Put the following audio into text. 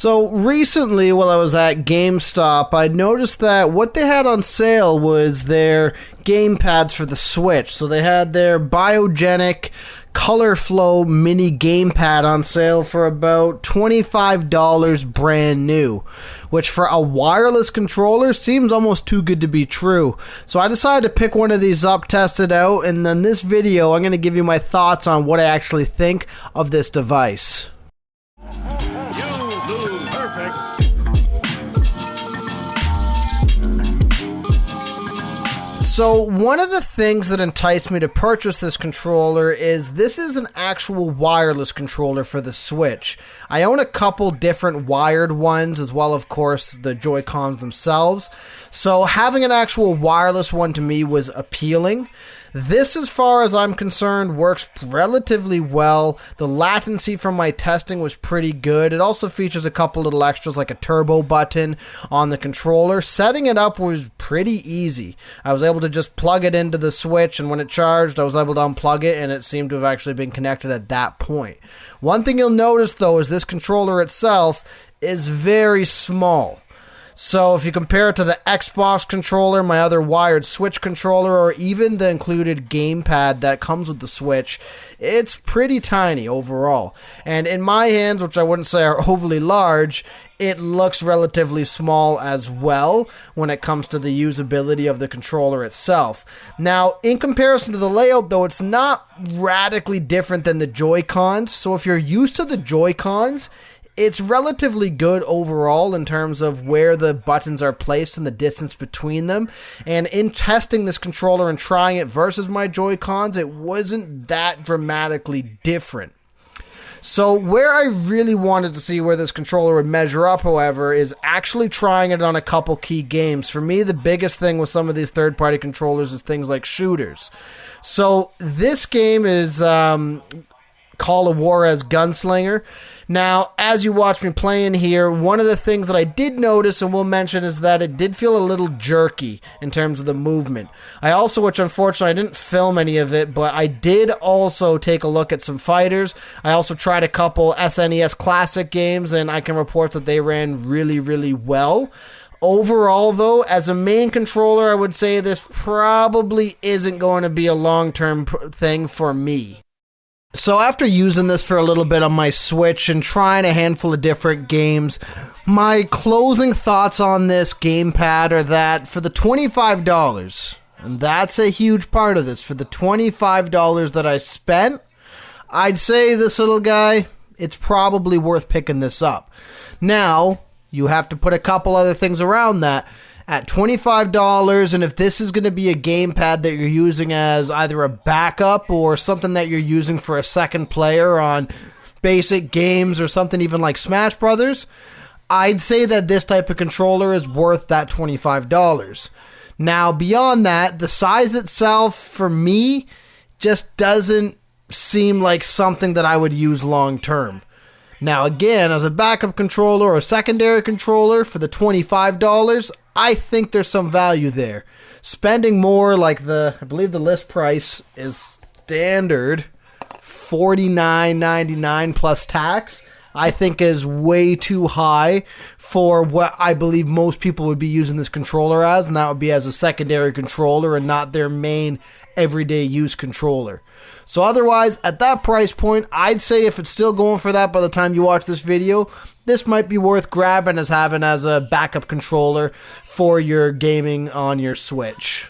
So recently while I was at GameStop, I noticed that what they had on sale was their gamepads for the Switch. So they had their Biogenik Colourflow Mini Gamepad on sale for about $25 brand new, which for a wireless controller seems almost too good to be true. So I decided to pick one of these up, test it out, and then this video I'm going to give you my thoughts on what I actually think of this device. So one of the things that enticed me to purchase this controller is this is an actual wireless controller for the Switch. I own a couple different wired ones as well, of course, the Joy-Cons themselves. So having an actual wireless one to me was appealing. This, as far as I'm concerned, works relatively well. The latency from my testing was pretty good. It also features a couple little extras like a turbo button on the controller. Setting it up was pretty easy. I was able to just plug it into the Switch, and when it charged, I was able to unplug it, and it seemed to have actually been connected at that point. One thing you'll notice, though, is this controller itself is very small. So if you compare it to the Xbox controller, my other wired Switch controller, or even the included gamepad that comes with the Switch, it's pretty tiny overall. And in my hands, which I wouldn't say are overly large, it looks relatively small as well when it comes to the usability of the controller itself. Now, in comparison to the layout, though, it's not radically different than the Joy-Cons. So if you're used to the Joy-Cons, it's relatively good overall in terms of where the buttons are placed and the distance between them. And in testing this controller and trying it versus my Joy-Cons, it wasn't that dramatically different. So where I really wanted to see where this controller would measure up, however, is actually trying it on a couple key games. For me, the biggest thing with some of these third-party controllers is things like shooters. So this game is Call of War as Gunslinger. Now, as you watch me playing here, one of the things that I did notice and will mention is that it did feel a little jerky in terms of the movement. I also, which unfortunately I didn't film any of it, but I did also take a look at some fighters. I also tried a couple SNES Classic games, and I can report that they ran really, really well. Overall, though, as a main controller, I would say this probably isn't going to be a long-term thing for me. So after using this for a little bit on my Switch and trying a handful of different games, my closing thoughts on this gamepad are that for the $25, and that's a huge part of this, for the $25 that I spent, I'd say this little guy, it's probably worth picking this up. Now, you have to put a couple other things around that. At $25, and if this is going to be a gamepad that you're using as either a backup or something that you're using for a second player on basic games or something even like Smash Brothers, I'd say that this type of controller is worth that $25. Now, beyond that, the size itself, for me, just doesn't seem like something that I would use long term. Now, again, as a backup controller or secondary controller for the $25, I think there's some value there. Spending more, like I believe the list price is standard $49.99 plus tax, I think is way too high for what I believe most people would be using this controller as, and that would be as a secondary controller and not their main everyday use controller. So otherwise, at that price point, I'd say if it's still going for that by the time you watch this video, this might be worth grabbing as having as a backup controller for your gaming on your Switch.